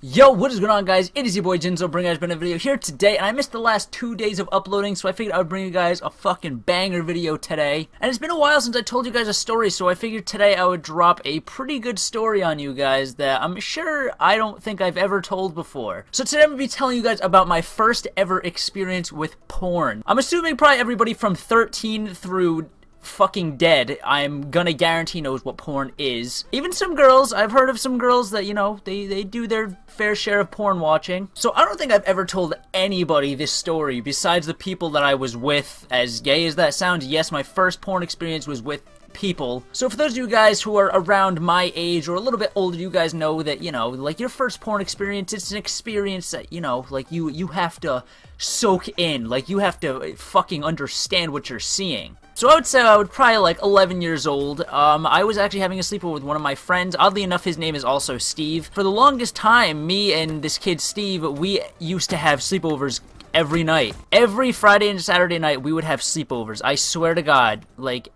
Yo, what is going on, guys? It is your boy Jinzle bringing you guys a video here today, and I missed the last 2 days of uploading, so I figured I would bring you guys a fucking banger video today. And it's been a while since I told you guys a story, so I figured today I would drop a pretty good story on you guys that I'm sure I don't think I've ever told before. So today I'm going to be telling you guys about my first ever experience with porn. I'm assuming probably everybody from 13 through fucking dead, I'm gonna guarantee knows what porn is. Even some girls, I've heard of some girls that, you know, they do their fair share of porn watching. So I don't think I've ever told anybody this story besides the people that I was with. As gay as that sounds, yes, my first porn experience was with people. So for those of you guys who are around my age or a little bit older, you guys know that, you know, like your first porn experience, it's an experience that, you know, like you have to soak in, like you have to fucking understand what you're seeing. So I would say I was probably like 11 years old. I was actually having a sleepover with one of my friends. Oddly enough, his name is also Steve. For the longest time, me and this kid Steve, we used to have sleepovers every night. Every Friday and Saturday night, we would have sleepovers. I swear to God, like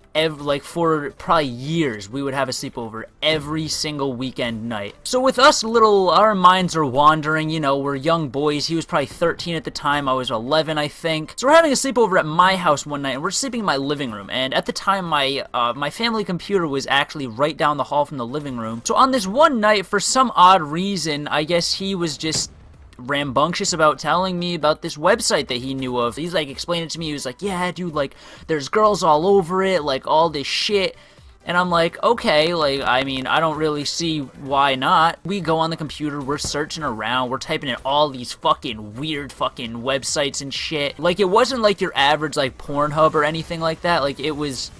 for probably years, we would have a sleepover every single weekend night. So with us, our minds are wandering, you know, we're young boys. He was probably 13 at the time, I was 11, I think. So we're having a sleepover at my house one night, and we're sleeping in my living room. And at the time, my family computer was actually right down the hall from the living room. So on this one night, for some odd reason, I guess he was just rambunctious about telling me about this website that he knew of. He's like explaining it to me. He was like, yeah, dude, like there's girls all over it, like all this shit. And I'm like, okay, like, I mean, I don't really see why not. We go on the computer, we're searching around, we're typing in all these fucking weird fucking websites and shit. Like, it wasn't like your average, like, Pornhub or anything like that. Like, it was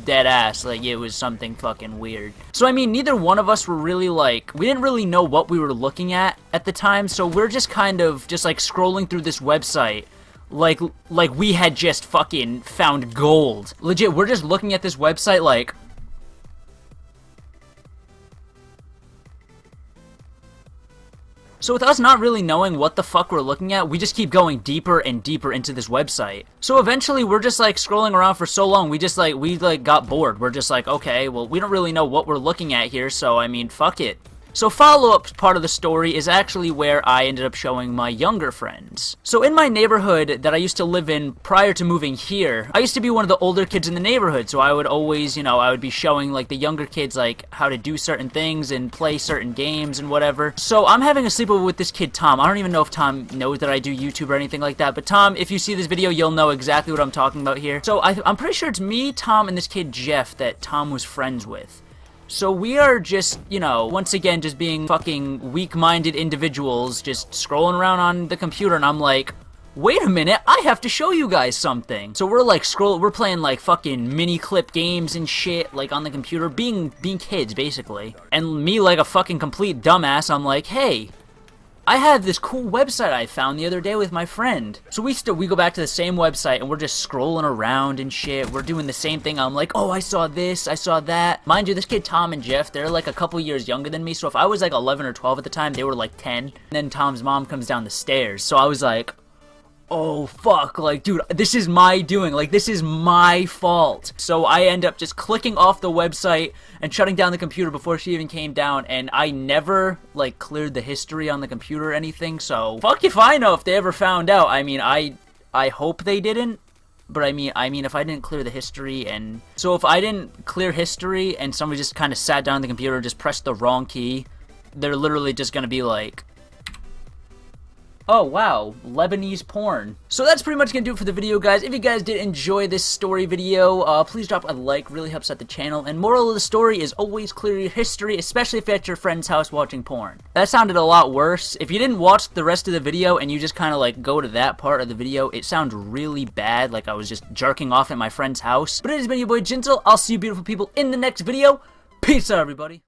dead ass, like it was something fucking weird. So I mean, neither one of us were really like, we didn't really know what we were looking at the time, so we're just kind of just like scrolling through this website like we had just fucking found gold. Legit, we're just looking at this website like, so with us not really knowing what the fuck we're looking at, we just keep going deeper and deeper into this website. So eventually we're just like scrolling around for so long, we got bored. We're just like, okay, well, we don't really know what we're looking at here, so I mean, fuck it. So follow-up part of the story is actually where I ended up showing my younger friends. So in my neighborhood that I used to live in prior to moving here, I used to be one of the older kids in the neighborhood, so I would always, you know, I would be showing like the younger kids like how to do certain things and play certain games and whatever. So I'm having a sleepover with this kid Tom. I don't even know if Tom knows that I do YouTube or anything like that, but Tom, if you see this video, you'll know exactly what I'm talking about here. So I'm pretty sure it's me, Tom, and this kid Jeff that Tom was friends with. So we are just, you know, once again, just being fucking weak-minded individuals, just scrolling around on the computer, and I'm like, wait a minute, I have to show you guys something. So we're like we're playing like fucking mini-clip games and shit, like on the computer, being kids, basically. And me, like a fucking complete dumbass, I'm like, hey, I have this cool website I found the other day with my friend. So we go back to the same website and we're just scrolling around and shit. We're doing the same thing. I'm like, oh, I saw this, I saw that. Mind you, this kid Tom and Jeff, they're like a couple years younger than me. So if I was like 11 or 12 at the time, they were like 10. And then Tom's mom comes down the stairs. So I was like, oh fuck, like dude, this is my doing, like this is my fault. So I end up just clicking off the website and shutting down the computer before she even came down, and I never like cleared the history on the computer or anything, so fuck if I know if they ever found out. I mean, I hope they didn't, but I mean if I didn't clear the history, and so if I didn't clear history and somebody just kind of sat down on the computer and just pressed the wrong key, they're literally just gonna be like, oh wow, Lebanese porn. So that's pretty much gonna do it for the video, guys. If you guys did enjoy this story video, please drop a like, really helps out the channel. And moral of the story is always clear your history, especially if you're at your friend's house watching porn. That sounded a lot worse. If you didn't watch the rest of the video and you just kind of like go to that part of the video, it sounds really bad, like I was just jerking off at my friend's house. But it has been your boy Jinzle. I'll see you beautiful people in the next video. Peace out, everybody.